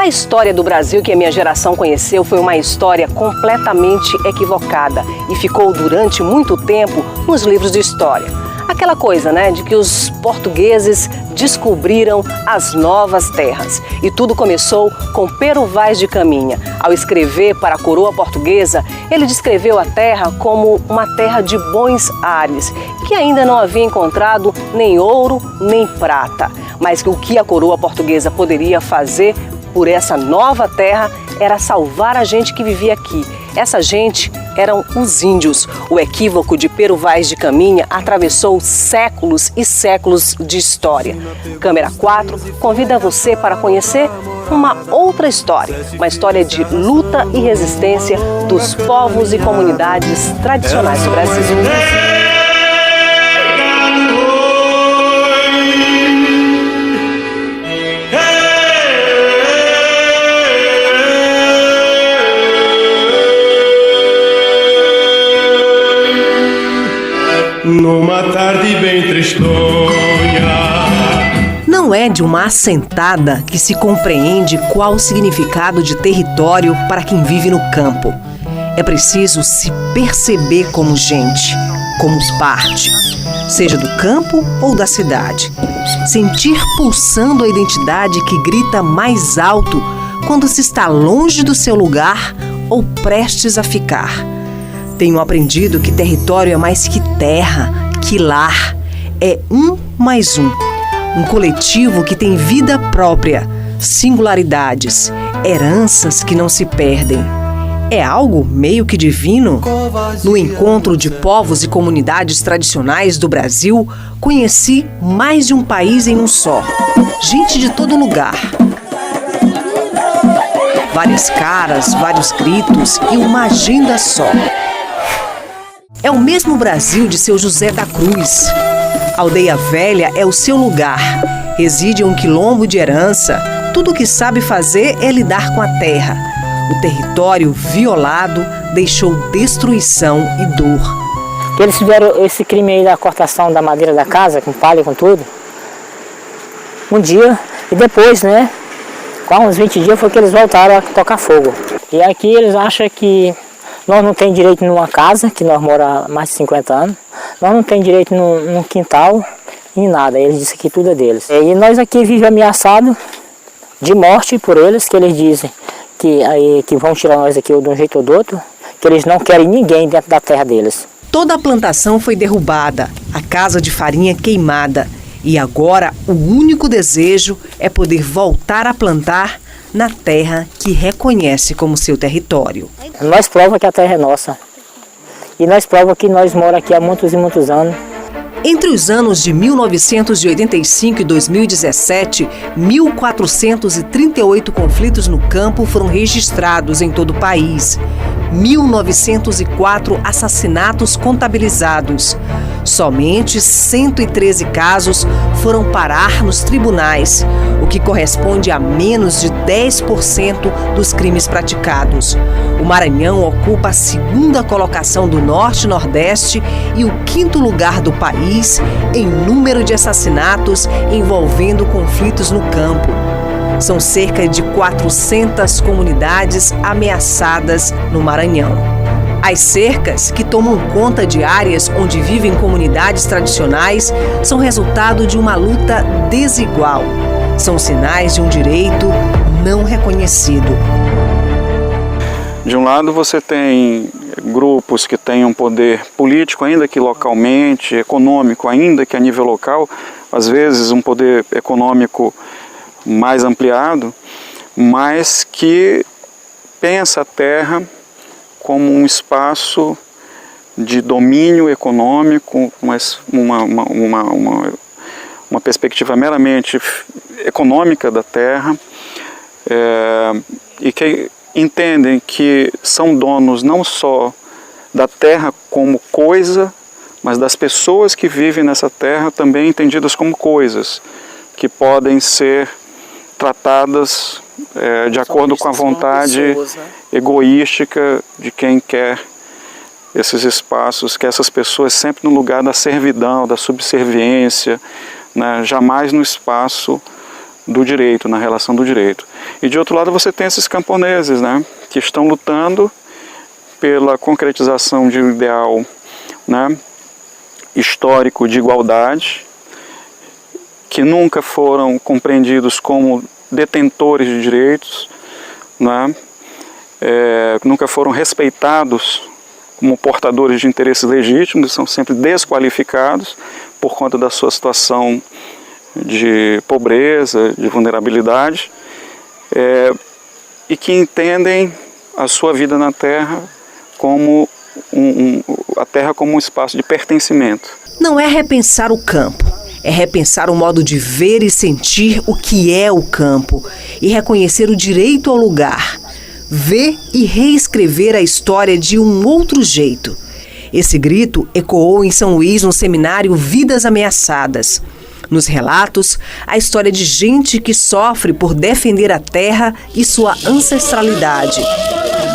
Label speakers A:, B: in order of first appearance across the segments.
A: A história do Brasil que a minha geração conheceu foi uma história completamente equivocada e ficou durante muito tempo nos livros de história. Aquela coisa, né, de que os portugueses descobriram as novas terras. E tudo começou com Pero Vaz de Caminha. Ao escrever para a coroa portuguesa, ele descreveu a terra como uma terra de bons ares, que ainda não havia encontrado nem ouro nem prata. Mas que o que a coroa portuguesa poderia fazer por essa nova terra era salvar a gente que vivia aqui. Essa gente eram os índios. O equívoco de Pero Vaz de Caminha atravessou séculos e séculos de história. Câmera 4 convida você para conhecer uma outra história, uma história de luta e resistência dos povos e comunidades tradicionais do Brasil.
B: Numa tarde bem tristonha.
A: Não é de uma assentada que se compreende qual o significado de território para quem vive no campo. É preciso se perceber como gente, como parte, seja do campo ou da cidade. Sentir pulsando a identidade que grita mais alto quando se está longe do seu lugar ou prestes a ficar. Tenho aprendido que território é mais que terra, que lar. É um mais um. Um coletivo que tem vida própria, singularidades, heranças que não se perdem. É algo meio que divino. No encontro de povos e comunidades tradicionais do Brasil, conheci mais de um país em um só. Gente de todo lugar. Várias caras, vários gritos e uma agenda só. É o mesmo Brasil de seu José da Cruz. A Aldeia Velha é o seu lugar. Reside um quilombo de herança. Tudo o que sabe fazer é lidar com a terra. O território violado deixou destruição e dor.
C: Eles fizeram esse crime aí da cortação da madeira da casa, com palha e com tudo. Um dia, e depois, né? Com uns 20 dias foi que eles voltaram a tocar fogo. E aqui eles acham que nós não temos direito numa casa, que nós moramos há mais de 50 anos. Nós não temos direito num quintal, em nada. Eles dizem que tudo é deles. E nós aqui vivemos ameaçados de morte por eles, que eles dizem que vão tirar nós aqui de um jeito ou do outro, que eles não querem ninguém dentro da terra deles.
A: Toda a plantação foi derrubada, a casa de farinha queimada. E agora o único desejo é poder voltar a plantar na terra que reconhece como seu território.
C: Nós prova que a terra é nossa. E nós prova que nós moramos aqui há muitos e muitos anos.
A: Entre os anos de 1985 e 2017, 1.438 conflitos no campo foram registrados em todo o país. 1.904 assassinatos contabilizados. Somente 113 casos foram parar nos tribunais, o que corresponde a menos de 10% dos crimes praticados. O Maranhão ocupa a segunda colocação do Norte e Nordeste e o quinto lugar do país em número de assassinatos envolvendo conflitos no campo. São cerca de 400 comunidades ameaçadas no Maranhão. As cercas, que tomam conta de áreas onde vivem comunidades tradicionais, são resultado de uma luta desigual. São sinais de um direito não reconhecido.
D: De um lado você tem grupos que têm um poder político, ainda que localmente, econômico, ainda que a nível local, às vezes um poder econômico mais ampliado, mas que pensa a terra como um espaço de domínio econômico, mas uma perspectiva meramente econômica da terra, e que entendem que são donos não só da terra como coisa, mas das pessoas que vivem nessa terra também entendidas como coisas, que podem ser tratadas de acordo com a vontade pessoas, né? Egoística de quem quer esses espaços, que essas pessoas sempre no lugar da servidão, da subserviência, né? Jamais no espaço do direito, na relação do direito. E de outro lado você tem esses camponeses, né, que estão lutando pela concretização de um ideal, né, histórico de igualdade, que nunca foram compreendidos como detentores de direitos, né, nunca foram respeitados como portadores de interesses legítimos, são sempre desqualificados por conta da sua situação de pobreza, de vulnerabilidade, e que entendem a sua vida na terra como a terra como um espaço de pertencimento.
A: Não é repensar o campo, é repensar o modo de ver e sentir o que é o campo e reconhecer o direito ao lugar, ver e reescrever a história de um outro jeito. Esse grito ecoou em São Luís no seminário Vidas Ameaçadas. Nos relatos, a história de gente que sofre por defender a terra e sua ancestralidade.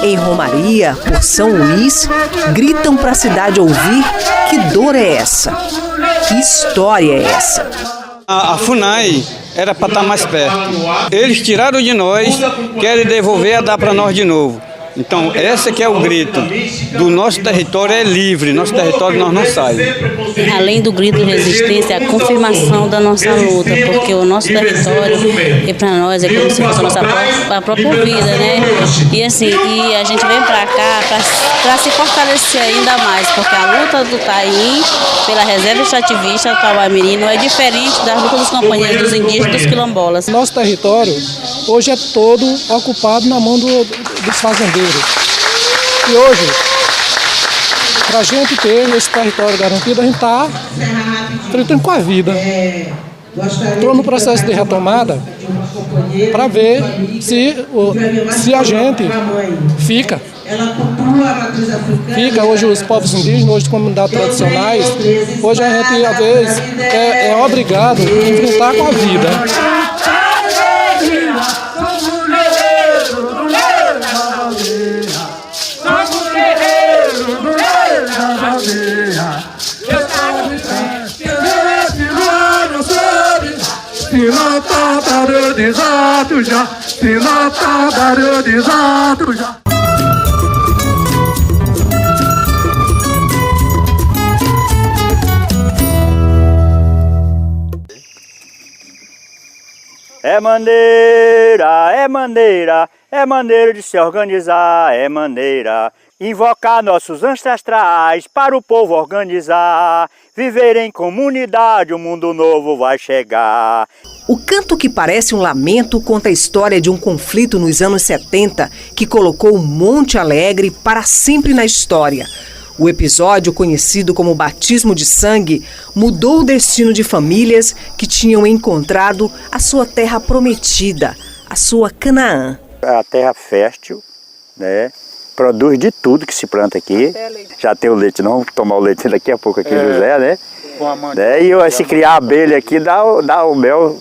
A: Em Romaria, por São Luís, gritam para a cidade ouvir: que dor é essa? Que história é essa?
E: A FUNAI era para estar mais perto. Eles tiraram de nós, querem devolver a dar para nós de novo. Então, esse que é o grito. Do nosso território é livre, nosso território nós não saímos.
F: Além do grito de resistência, a confirmação da nossa luta, porque o nosso território, que para nós é como se fosse a nossa própria vida, né? E assim, e a gente vem para cá para se fortalecer ainda mais, porque a luta do Taim pela reserva extrativista do Tauá-Mirim não é diferente da luta dos companheiros dos indígenas e dos quilombolas.
G: Nosso território hoje é todo ocupado na mão dos fazendeiros. E hoje, para a gente ter esse território garantido, a gente está tratando com a vida. Estou no processo de retomada para ver se a gente fica. Hoje os povos indígenas, hoje as comunidades tradicionais, hoje a gente, às vezes, é obrigado a enfrentar com a vida.
H: É maneira, é maneira, é maneira de se organizar, é maneira invocar nossos ancestrais para o povo organizar. Viver em comunidade, um mundo novo vai chegar.
A: O canto que parece um lamento conta a história de um conflito nos anos 70 que colocou Monte Alegre para sempre na história. O episódio, conhecido como batismo de sangue, mudou o destino de famílias que tinham encontrado a sua terra prometida, a sua Canaã.
H: A terra fértil, né? Produz de tudo que se planta aqui. Já tem o leite, não vamos tomar o leite daqui a pouco aqui, José, né? E se criar abelha aqui dá o mel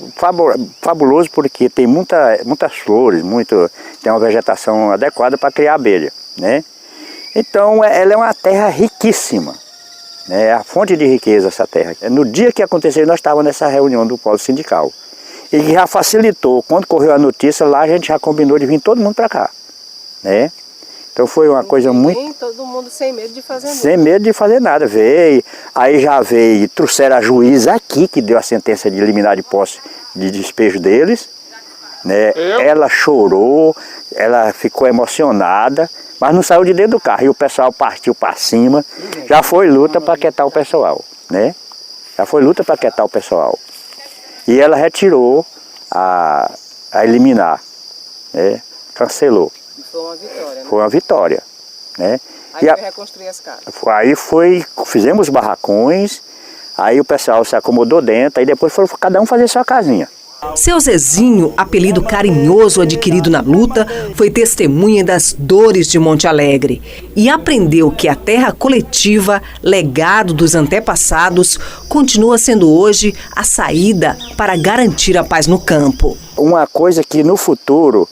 H: fabuloso, porque tem muitas flores, tem uma vegetação adequada para criar abelha, né? Então ela é uma terra riquíssima, né? É a fonte de riqueza essa terra. No dia que aconteceu, nós estávamos nessa reunião do polo sindical. E já facilitou, quando correu a notícia lá, a gente já combinou de vir todo mundo para cá, né? Então foi uma coisa muito...
A: Todo mundo sem medo de fazer nada.
H: Sem medo de fazer nada. Aí trouxeram a juíza aqui, que deu a sentença de liminar de posse de despejo deles, né? Ela chorou, ela ficou emocionada, mas não saiu de dentro do carro. E o pessoal partiu para cima, já foi luta para aquietar o pessoal, né? Já foi luta para aquietar o pessoal. E ela retirou a liminar, né? Cancelou.
A: Foi uma vitória, né?
H: Foi uma vitória, né?
A: Aí foi reconstruir as casas.
H: Aí fizemos barracões, aí o pessoal se acomodou dentro, aí depois foi cada um fazer sua casinha.
A: Seu Zezinho, apelido carinhoso adquirido na luta, foi testemunha das dores de Monte Alegre e aprendeu que a terra coletiva, legado dos antepassados, continua sendo hoje a saída para garantir a paz no campo.
H: Uma coisa que no futuro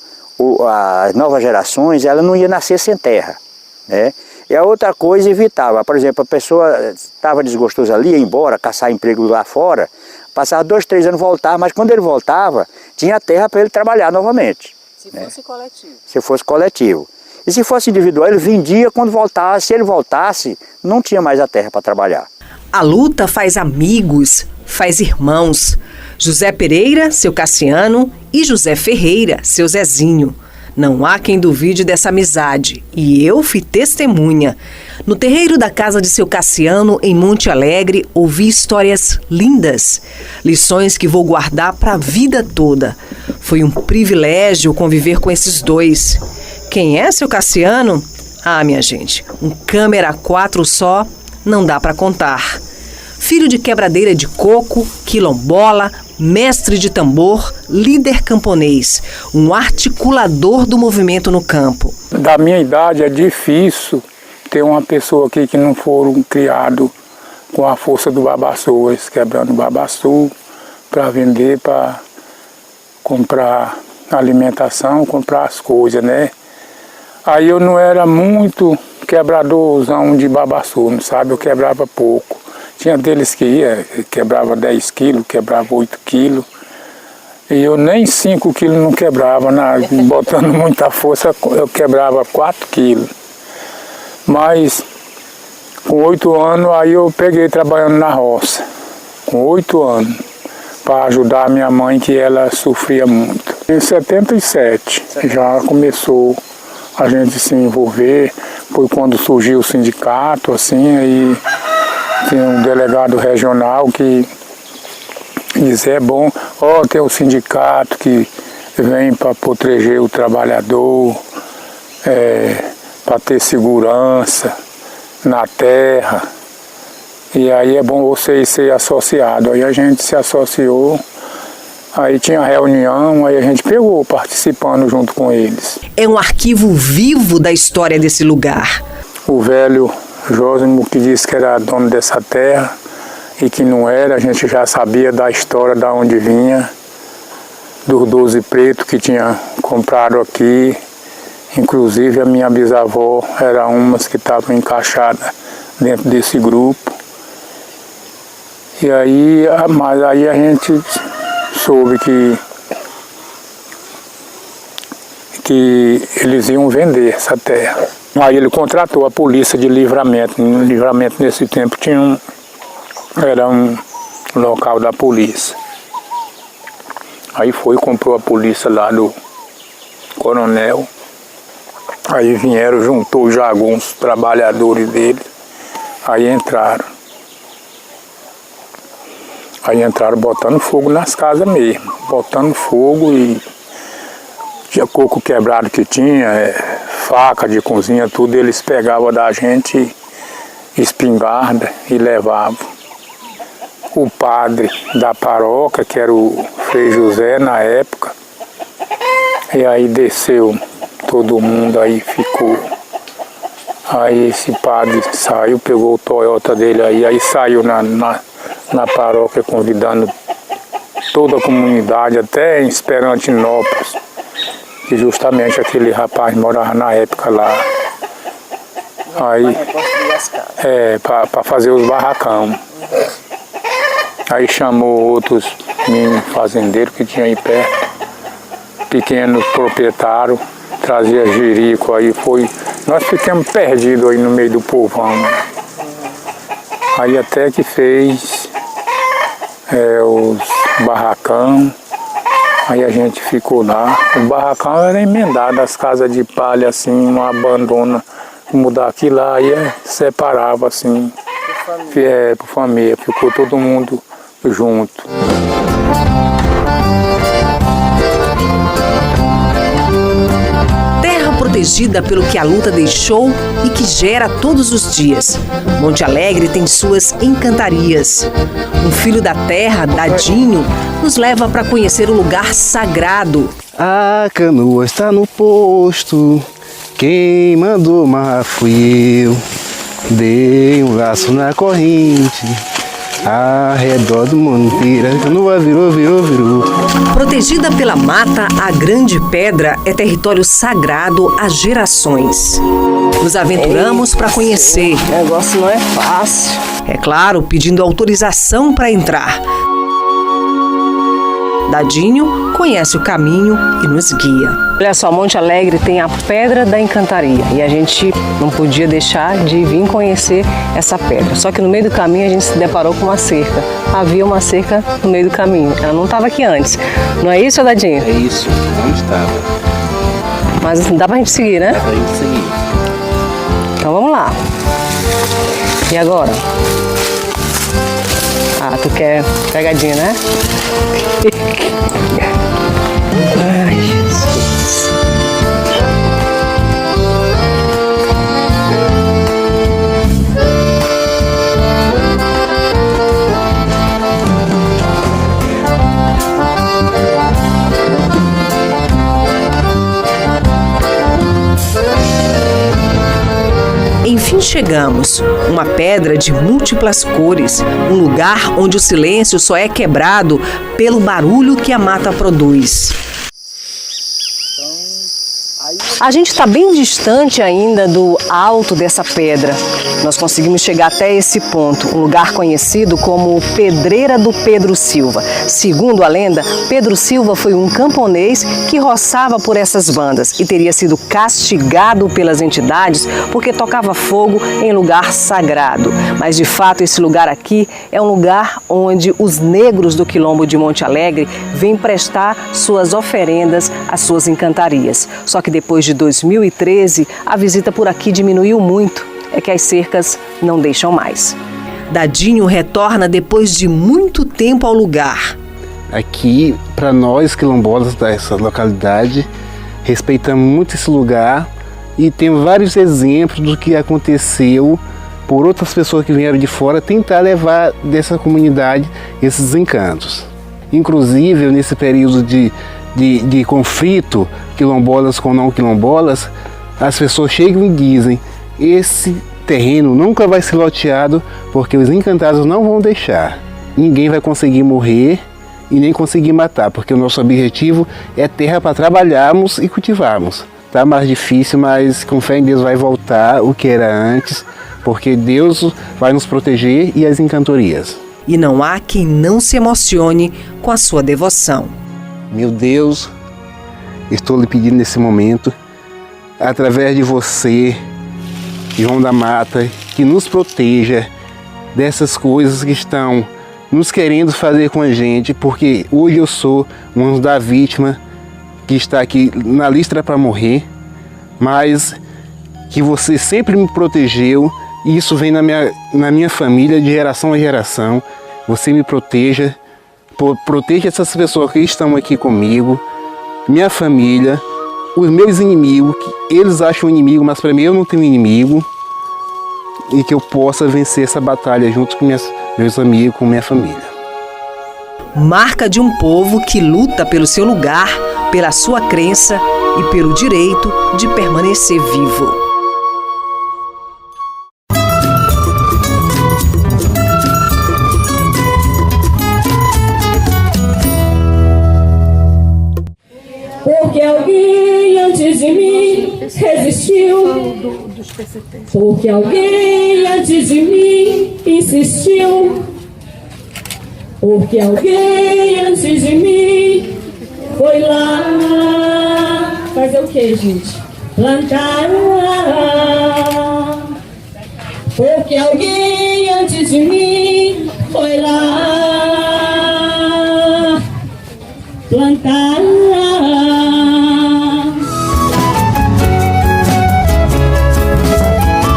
H: as novas gerações, ela não ia nascer sem terra, né? E a outra coisa evitava, por exemplo, a pessoa estava desgostosa ali, ia embora, caçar emprego lá fora, Passava 2, 3 anos, voltava, mas quando ele voltava, tinha terra para ele trabalhar novamente.
A: Se fosse coletivo.
H: Se fosse coletivo. E se fosse individual, ele vendia quando voltasse. Se ele voltasse, não tinha mais a terra para trabalhar.
A: A luta faz amigos, faz irmãos. José Pereira, seu Cassiano, e José Ferreira, seu Zezinho. Não há quem duvide dessa amizade, e eu fui testemunha. No terreiro da casa de seu Cassiano, em Monte Alegre, ouvi histórias lindas, lições que vou guardar para a vida toda. Foi um privilégio conviver com esses dois. Quem é seu Cassiano? Ah, minha gente, um câmera 4 só não dá para contar. Filho de quebradeira de coco, quilombola, mestre de tambor, líder camponês, um articulador do movimento no campo.
I: Da minha idade é difícil ter uma pessoa aqui que não foram criado com a força do babaçu, eles quebrando o babaçu para vender, para comprar alimentação, comprar as coisas, né? Aí eu não era muito quebradorzão de babaçu, não sabe? Eu quebrava pouco. Tinha deles que quebrava 10 quilos, quebrava 8 quilos. E eu nem 5 quilos não quebrava, botando muita força eu quebrava 4 quilos. Mas com 8 anos aí eu peguei trabalhando na roça. Com 8 anos, para ajudar a minha mãe que ela sofria muito. Em 77 já começou a gente se envolver, foi quando surgiu o sindicato, assim, aí tem um delegado regional que diz, é bom, tem o sindicato que vem para proteger o trabalhador, para ter segurança na terra, e aí é bom você ser associado. Aí a gente se associou, aí tinha reunião, aí a gente pegou participando junto com eles.
A: É um arquivo vivo da história desse lugar.
I: O velho Jósimo que disse que era dono dessa terra e que não era, a gente já sabia da história de onde vinha, dos 12 pretos que tinha comprado aqui, inclusive a minha bisavó era umas que estavam encaixadas dentro desse grupo. E aí, mas aí a gente soube que eles iam vender essa terra. Aí ele contratou a polícia de Livramento. No Livramento nesse tempo era um local da polícia. Aí comprou a polícia lá do coronel. Aí vieram, juntou já alguns trabalhadores dele. Aí entraram. Aí entraram botando fogo nas casas mesmo. Botando fogo e tinha coco quebrado que tinha, faca de cozinha, tudo, eles pegavam da gente espingarda e levavam. O padre da paróquia, que era o Frei José na época, e aí desceu todo mundo, aí ficou. Aí esse padre saiu, pegou o Toyota dele aí saiu na paróquia convidando toda a comunidade, até em Esperantinópolis, que justamente aquele rapaz morava na época lá. Aí, para fazer os barracão. Aí chamou outros mini fazendeiros que tinha aí perto, pequenos proprietários, trazia jirico, aí nós ficamos perdidos aí no meio do povão. Aí até que fez os barracão. Aí a gente ficou lá. O barracão era emendado, as casas de palha, assim, uma abandona, mudar aqui lá, aí separava, assim, por família. Ficou todo mundo junto.
A: Terra protegida pelo que a luta deixou e que gera todos os dias. Monte Alegre tem suas encantarias. Um filho da terra, Dadinho, nos leva para conhecer o lugar sagrado.
J: A canoa está no posto, quem mandou mas fui eu. Dei um laço na corrente, ao redor do mundo inteiro, a canoa virou.
A: Protegida pela mata, a Grande Pedra é território sagrado há gerações. Nos aventuramos para conhecer.
K: O negócio não é fácil.
A: É claro, pedindo autorização para entrar.
K: Dadinho conhece o caminho e nos guia.
A: Olha só, Monte Alegre tem a Pedra da Encantaria e a gente não podia deixar de vir conhecer essa pedra. Só que no meio do caminho a gente se deparou com uma cerca. Havia uma cerca no meio do caminho. Ela não estava aqui antes. Não é isso, Dadinho?
J: É isso, não estava.
A: Mas dá pra gente seguir, né?
J: Dá pra gente seguir.
A: Então vamos lá. E agora? Ah, tu quer pegadinha, né? Ai, Jesus.
K: Enfim chegamos, uma pedra de múltiplas cores, um lugar onde o silêncio só é quebrado pelo barulho que a mata produz.
A: A gente está bem distante ainda do alto dessa pedra. Nós conseguimos chegar até esse ponto, um lugar conhecido como Pedreira do Pedro Silva. Segundo a lenda, Pedro Silva foi um camponês que roçava por essas bandas e teria sido castigado pelas entidades porque tocava fogo em lugar sagrado. Mas de fato esse lugar aqui é um lugar onde os negros do quilombo de Monte Alegre vêm prestar suas oferendas às suas encantarias. Só que depois de 2013, a visita por aqui diminuiu muito. É que as cercas não deixam mais.
K: Dadinho retorna depois de muito tempo ao lugar.
J: Aqui, para nós quilombolas dessa localidade, respeitamos muito esse lugar e temos vários exemplos do que aconteceu por outras pessoas que vieram de fora tentar levar dessa comunidade esses encantos. Inclusive, nesse período de conflito, quilombolas com não quilombolas, as pessoas chegam e dizem: esse terreno nunca vai ser loteado porque os encantados não vão deixar. Ninguém vai conseguir morrer e nem conseguir matar, porque o nosso objetivo é terra para trabalharmos e cultivarmos. Tá mais difícil, mas com fé em Deus vai voltar o que era antes, porque Deus vai nos proteger e as encantorias.
K: E não há quem não se emocione com a sua devoção.
J: Meu Deus, estou lhe pedindo nesse momento, através de você, João da Mata, que nos proteja dessas coisas que estão nos querendo fazer com a gente, porque hoje eu sou um da vítima que está aqui na lista para morrer, mas que você sempre me protegeu e isso vem na minha família de geração a geração. Você me proteja, proteja essas pessoas que estão aqui comigo, minha família, os meus inimigos, que eles acham inimigo, mas para mim eu não tenho inimigo, e que eu possa vencer essa batalha junto com meus amigos, com minha família.
K: Marca de um povo que luta pelo seu lugar, pela sua crença e pelo direito de permanecer vivo.
L: Porque alguém antes de mim resistiu, porque alguém antes de mim insistiu, porque alguém antes de mim foi lá fazer o que, gente? Plantar. Porque alguém antes de mim foi lá plantar.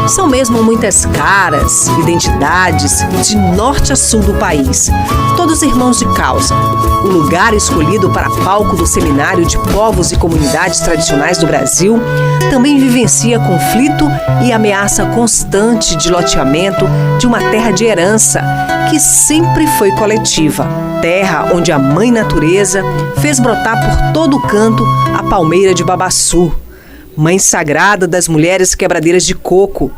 K: São mesmo muitas caras, identidades de norte a sul do país, todos irmãos de causa. O lugar escolhido para palco do Seminário de Povos e Comunidades Tradicionais do Brasil também vivencia conflito e ameaça constante de loteamento de uma terra de herança que sempre foi coletiva. Terra onde a Mãe Natureza fez brotar por todo canto a palmeira de babaçu, mãe sagrada das mulheres quebradeiras de coco.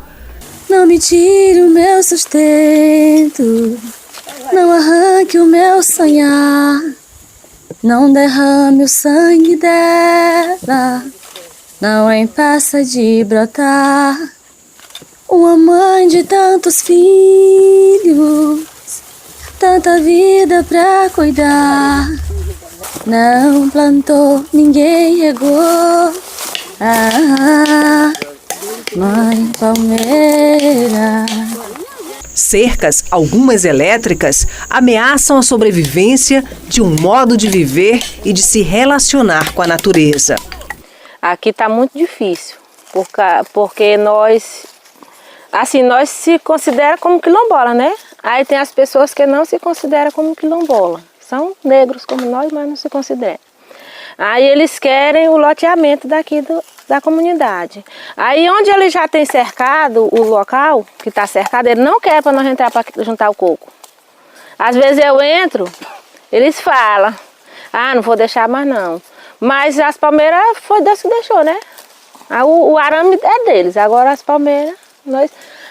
M: Não me tire o meu sustento, não arranque o meu sonhar, não derrame o sangue dela, não impeça de brotar. Uma mãe de tantos filhos, tanta vida pra cuidar, Não plantou, ninguém regou. Ah, mãe palmeira.
K: Cercas, algumas elétricas, ameaçam a sobrevivência de um modo de viver e de se relacionar com a natureza.
N: Aqui está muito difícil, porque nós se considera como quilombola, né? Aí tem as pessoas que não se consideram como quilombola. São negros como nós, mas não se consideram. Aí eles querem o loteamento daqui da comunidade. Aí onde ele já tem cercado o local, que está cercado, ele não quer para nós entrar para juntar o coco. Às vezes eu entro, eles falam, não vou deixar mais não. Mas as palmeiras foi Deus que deixou, né? O arame é deles, agora as palmeiras,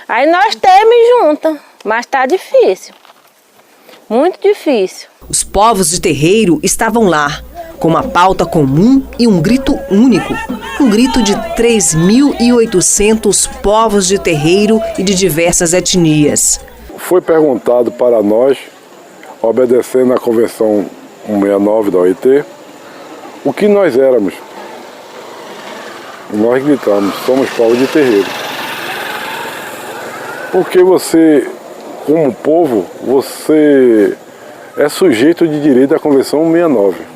N: aí nós temos junto, mas está difícil, muito difícil.
K: Os povos de terreiro estavam lá, com uma pauta comum e um grito único. Um grito de 3.800 povos de terreiro e de diversas etnias.
O: Foi perguntado para nós, obedecendo à Convenção 169 da OIT, o que nós éramos. Nós gritamos, somos povos de terreiro. Porque você, como povo, você é sujeito de direito à Convenção 169.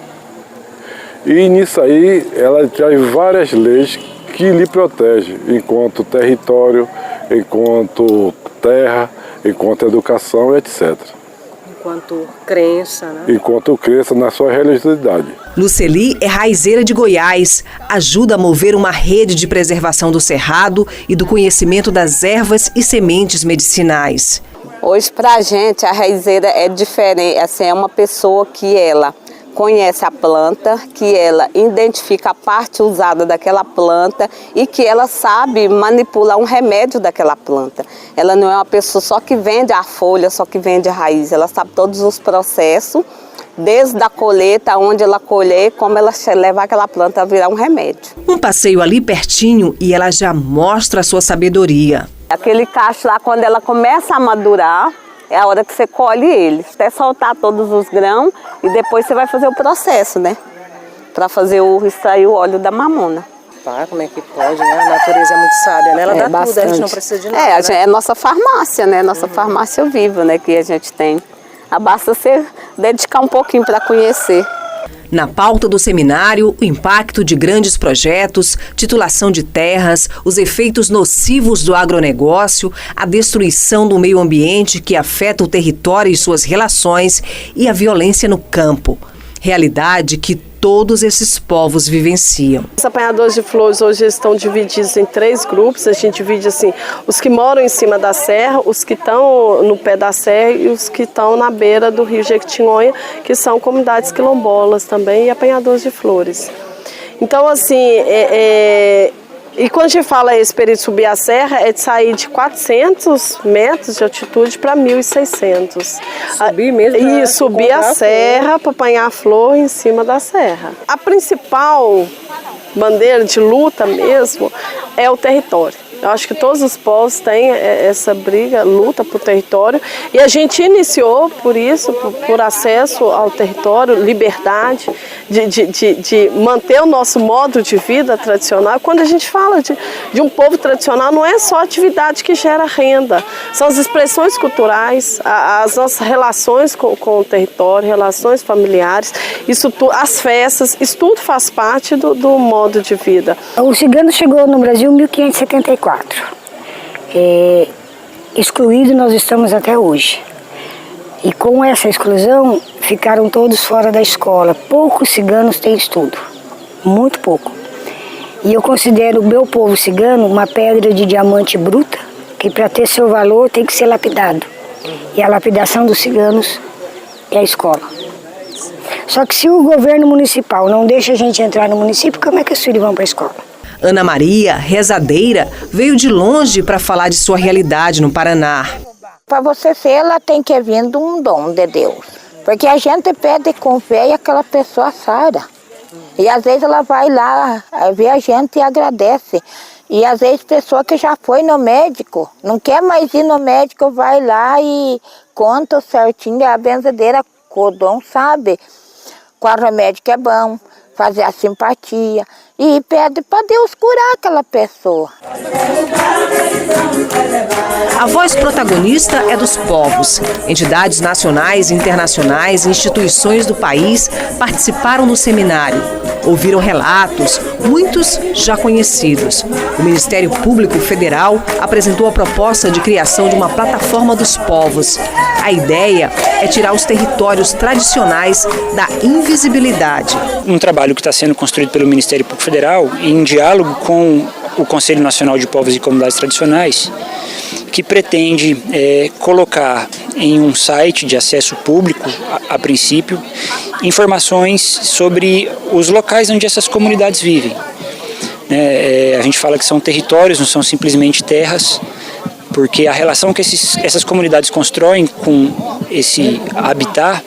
O: E nisso aí, ela traz várias leis que lhe protegem, enquanto território, enquanto terra, enquanto educação, etc.
A: Enquanto crença, né?
O: Enquanto crença na sua religiosidade.
K: Luceli é raizeira de Goiás, ajuda a mover uma rede de preservação do cerrado e do conhecimento das ervas e sementes medicinais.
P: Hoje, pra gente, a raizeira é diferente, assim, é uma pessoa que ela conhece a planta, que ela identifica a parte usada daquela planta e que ela sabe manipular um remédio daquela planta. Ela não é uma pessoa só que vende a folha, só que vende a raiz, ela sabe todos os processos, desde a colheita, onde ela colher, como ela leva aquela planta a virar um remédio.
K: Um passeio ali pertinho e ela já mostra a sua sabedoria.
P: Aquele cacho lá, quando ela começa a madurar, é a hora que você colhe ele, até soltar todos os grãos e depois você vai fazer o processo, né? Para fazer extrair o óleo da mamona.
A: Como é que pode, né? A natureza é muito sábia, né? Ela dá
P: bastante.
A: tudo, a gente não precisa de nada.
P: É nossa farmácia, né? Nossa farmácia viva, né? Que a gente tem. Basta você dedicar um pouquinho para conhecer.
K: Na pauta do seminário, o impacto de grandes projetos, titulação de terras, os efeitos nocivos do agronegócio, a destruição do meio ambiente que afeta o território e suas relações e a violência no campo. Realidade que todos esses povos vivenciam.
Q: Os apanhadores de flores hoje estão divididos em 3 grupos. A gente divide assim, os que moram em cima da serra, os que estão no pé da serra e os que estão na beira do rio Jequitinhonha, que são comunidades quilombolas também e apanhadores de flores. Então assim, e quando a gente fala esse período de subir a serra, é de sair de 400 metros de altitude para 1.600.
A: Subir mesmo?
Q: E subir a serra para apanhar a flor em cima da serra. A principal bandeira de luta mesmo é o território. Eu acho que todos os povos têm essa briga, luta por território, e a gente iniciou por isso, por acesso ao território, liberdade, de manter o nosso modo de vida tradicional. Quando a gente fala de um povo tradicional, não é só atividade que gera renda, são as expressões culturais, as nossas relações com o território, relações familiares, isso tudo, as festas, isso tudo faz parte do modo de vida.
R: O cigano chegou no Brasil em 1574. Excluído nós estamos até hoje. E com essa exclusão, ficaram todos fora da escola. Poucos ciganos têm estudo, muito pouco. E eu considero o meu povo cigano uma pedra de diamante bruta, que para ter seu valor tem que ser lapidado. E a lapidação dos ciganos é a escola. Só que se o governo municipal não deixa a gente entrar no município, como é que os filhos vão para a escola?
K: Ana Maria, rezadeira, veio de longe para falar de sua realidade no Paraná.
S: Para você ser, ela tem que vir de um dom de Deus. Porque a gente pede com fé e aquela pessoa sara. E às vezes ela vai lá, vê a gente e agradece. E às vezes pessoa que já foi no médico, não quer mais ir no médico, vai lá e conta certinho, a benzedeira, o dom sabe. qual remédio que é bom, fazer a simpatia e pede para Deus curar aquela pessoa.
K: A voz protagonista é dos povos. Entidades nacionais e internacionais e instituições do país participaram do seminário. Ouviram relatos, muitos já conhecidos. O Ministério Público Federal apresentou a proposta de criação de uma plataforma dos povos. A ideia é tirar os territórios tradicionais da invisibilidade.
T: Um trabalho que está sendo construído pelo Ministério Público Federal em diálogo com o Conselho Nacional de Povos e Comunidades Tradicionais, que pretende colocar em um site de acesso público, a princípio, informações sobre os locais onde essas comunidades vivem. A gente fala que são territórios, não são simplesmente terras, porque a relação que essas comunidades constroem com esse habitat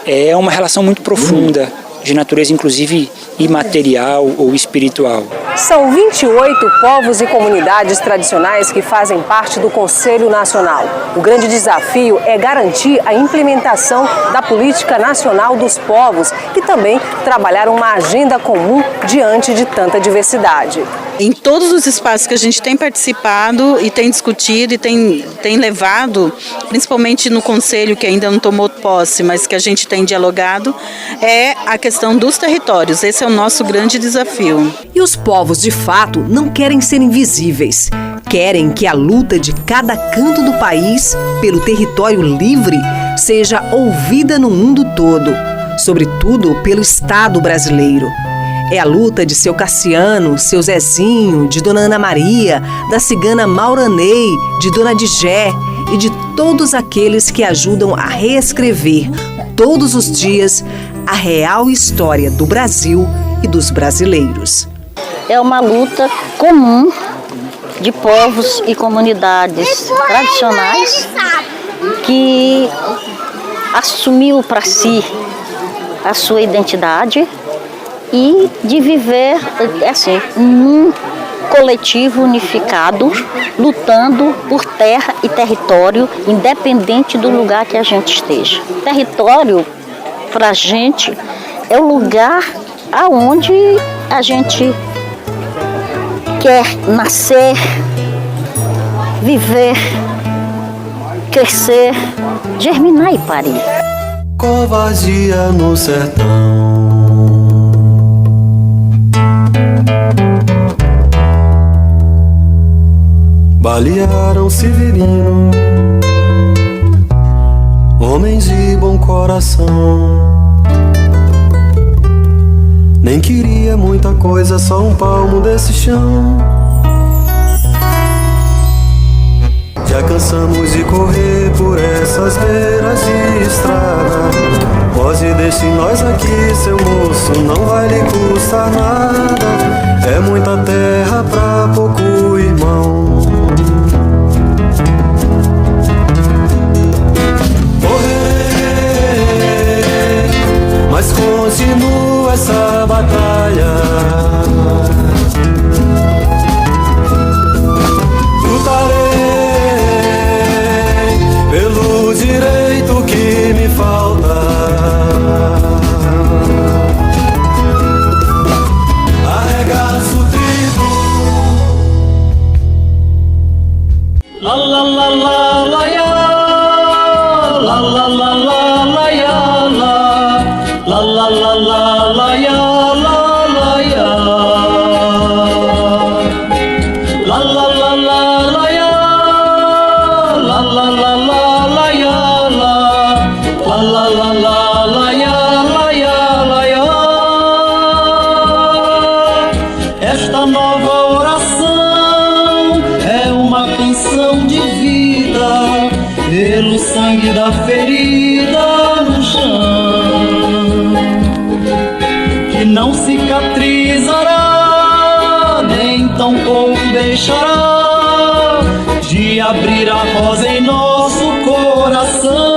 T: é uma relação muito profunda, de natureza inclusive imaterial ou espiritual.
A: São 28 povos e comunidades tradicionais que fazem parte do Conselho Nacional. O grande desafio é garantir a implementação da Política Nacional dos Povos e também trabalhar uma agenda comum diante de tanta diversidade.
U: Em todos os espaços que a gente tem participado e tem discutido e tem levado, principalmente no Conselho, que ainda não tomou posse, mas que a gente tem dialogado, é a questão dos territórios. Esse é o nosso grande desafio.
K: E os povos, de fato, não querem ser invisíveis. Querem que a luta de cada canto do país pelo território livre seja ouvida no mundo todo, sobretudo pelo Estado brasileiro. É a luta de seu Cassiano, seu Zezinho, de Dona Ana Maria, da cigana Mauranei, de Dona Digé e de todos aqueles que ajudam a reescrever, todos os dias, a real história do Brasil e dos brasileiros.
V: É uma luta comum de povos e comunidades tradicionais que assumiu para si a sua identidade e de viver assim, num coletivo unificado, lutando por terra e território, independente do lugar que a gente esteja. Território, para a gente, é o lugar aonde a gente quer nascer, viver, crescer, germinar e parir.
W: Covardia no sertão. Balearam Severino, homens de bom coração. Nem queria muita coisa, só um palmo desse chão. Já cansamos de correr por essas beiras de estrada. Pode deixar nós aqui, seu moço, não vai lhe custar nada. É muita terra pra pouco irmão. Mas continua essa batalha. Lutarei pelo direito que me falta. Arregaço o trigo. La la la la la ya. La la la la la ya la. La la la la la ya la la ya. La la la la la ya. La la la la la ya la. La la la la la ya la ya la ya. Esta nova oração é uma canção de vida pelo sangue da ferida no chão, que não cicatrizará, nem tampouco deixará de abrir a rosa em nosso coração.